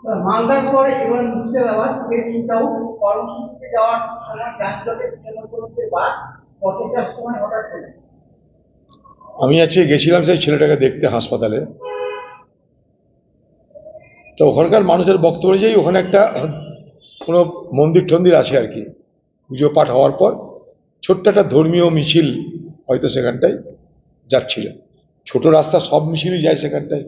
মালদার পরে এবার মুর্শিদাবাদ ফেরিটাও কর্মসূচিতে যাওয়ার সময় যানজটে তৃণমূলের বাস পথের সময় হঠাৎ করে। আমি আজকে গেছিলাম সেই ছেলেটাকে দেখতে হাসপাতালে। তো ওখানকার মানুষের বক্তব্য অনুযায়ী ওখানে একটা কোনো মন্দির টন্দির আছে আর কি, পুজো পাঠ হওয়ার পর ছোট্ট একটা ধর্মীয় মিছিল হয়তো সেখানটায় যাচ্ছিল। ছোট রাস্তা, সব মিছিলই যায় সেখানটায়।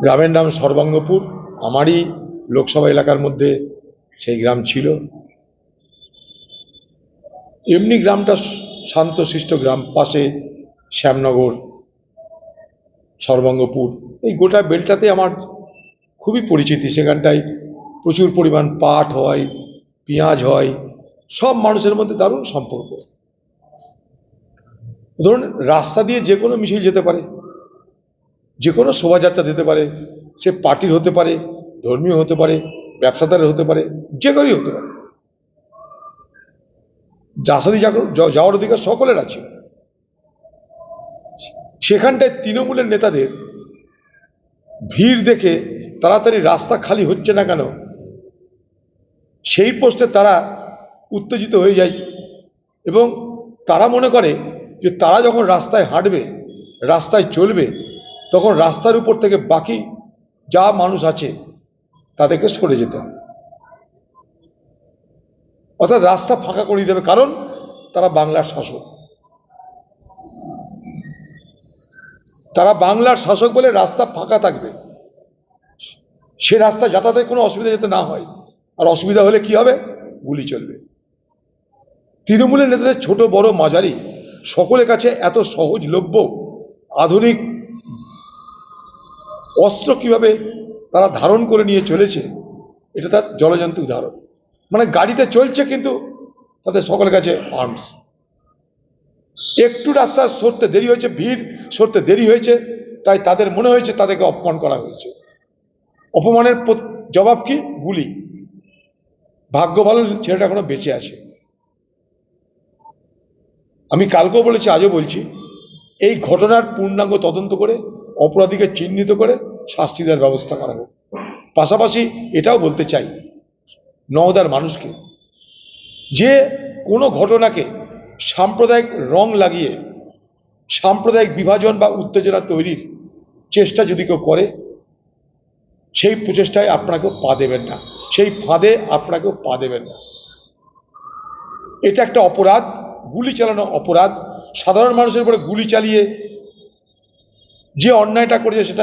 গ্রামের নাম সর্বাঙ্গপুর, আমারই লোকসভা এলাকার মধ্যে সেই গ্রাম ছিল। এমনি গ্রামটা শান্তশিষ্ট গ্রাম, পাশে শ্যামনগর, সর্বাঙ্গপুর, এই গোটা বেলটাতে আমার খুবই পরিচিতি। সেখানটায় প্রচুর পরিমাণ পাট হয়, পেঁয়াজ হয়, সব মানুষের মধ্যে দারুণ সম্পর্ক। ধরুন রাস্তা দিয়ে যে কোনো মিছিল যেতে পারে, যে কোনো শোভাযাত্রা যেতে পারে, সে পার্টির হতে পারে, ধর্মীয় হতে পারে, ব্যবসাদারের হতে পারে, যে কারোই হতে পারে। জাসাদি যাওয়ার অধিকার সকলের আছে। সেখানটায় তৃণমূলের নেতাদের ভিড় দেখে তাড়াতাড়ি রাস্তা খালি হচ্ছে না কেন, সেই প্রশ্নে তারা উত্তেজিত হয়ে যায় এবং তারা মনে করে যে তারা যখন রাস্তায় হাঁটবে, রাস্তায় চলবে, তখন রাস্তার উপর থেকে বাকি যা মানুষ আছে তাদেরকে সরে যেতে হবে, অর্থাৎ রাস্তা ফাঁকা করে দিতে হবে। কারণ তারা বাংলার শাসক, তারা বাংলার শাসক বলে রাস্তা ফাঁকা থাকবে, সে রাস্তা যাতায়াতে কোনো অসুবিধা যাতে না হয়। আর অসুবিধা হলে কি হবে? গুলি চলবে। তৃণমূলের নেতাদের ছোট বড় মাঝারি সকলের কাছে এত সহজলভ্য আধুনিক অস্ত্র কিভাবে তারা ধারণ করে নিয়ে চলেছে, এটা তার জলজন্ত উদাহরণ। মানে গাড়িতে চলছে কিন্তু তাদের সকলের কাছে আর্মস। একটু রাস্তা সরতে দেরি হয়েছে, ভিড় সরতে দেরি হয়েছে, তাই তাদের মনে হয়েছে তাদেরকে অপমান করা হয়েছে। অপমানের জবাব কি? গুলি। ভাগ্য ভালো ছেলেটা এখনো বেঁচে আছে। আমি কালকেও বলেছি, আজও বলছি, এই ঘটনার পূর্ণাঙ্গ তদন্ত করে অপরাধীকে চিহ্নিত করে শাস্তি দেওয়ার ব্যবস্থা করা হোক। পাশাপাশি এটাও বলতে চাই নওদার মানুষকে, যে কোনো ঘটনাকে সাম্প্রদায়িক রং লাগিয়ে সাম্প্রদায়িক বিভাজন বা উত্তেজনা তৈরির চেষ্টা যদি কেউ করে, সেই প্রচেষ্টায় আপনাকেও পা দেবেন না, সেই ফাঁদে আপনাকেও পা দেবেন না। এটা একটা অপরাধ, গুলি চালানো অপরাধ। সাধারণ মানুষের উপরে গুলি চালিয়ে যে অন্যায়টা করেছে সেটা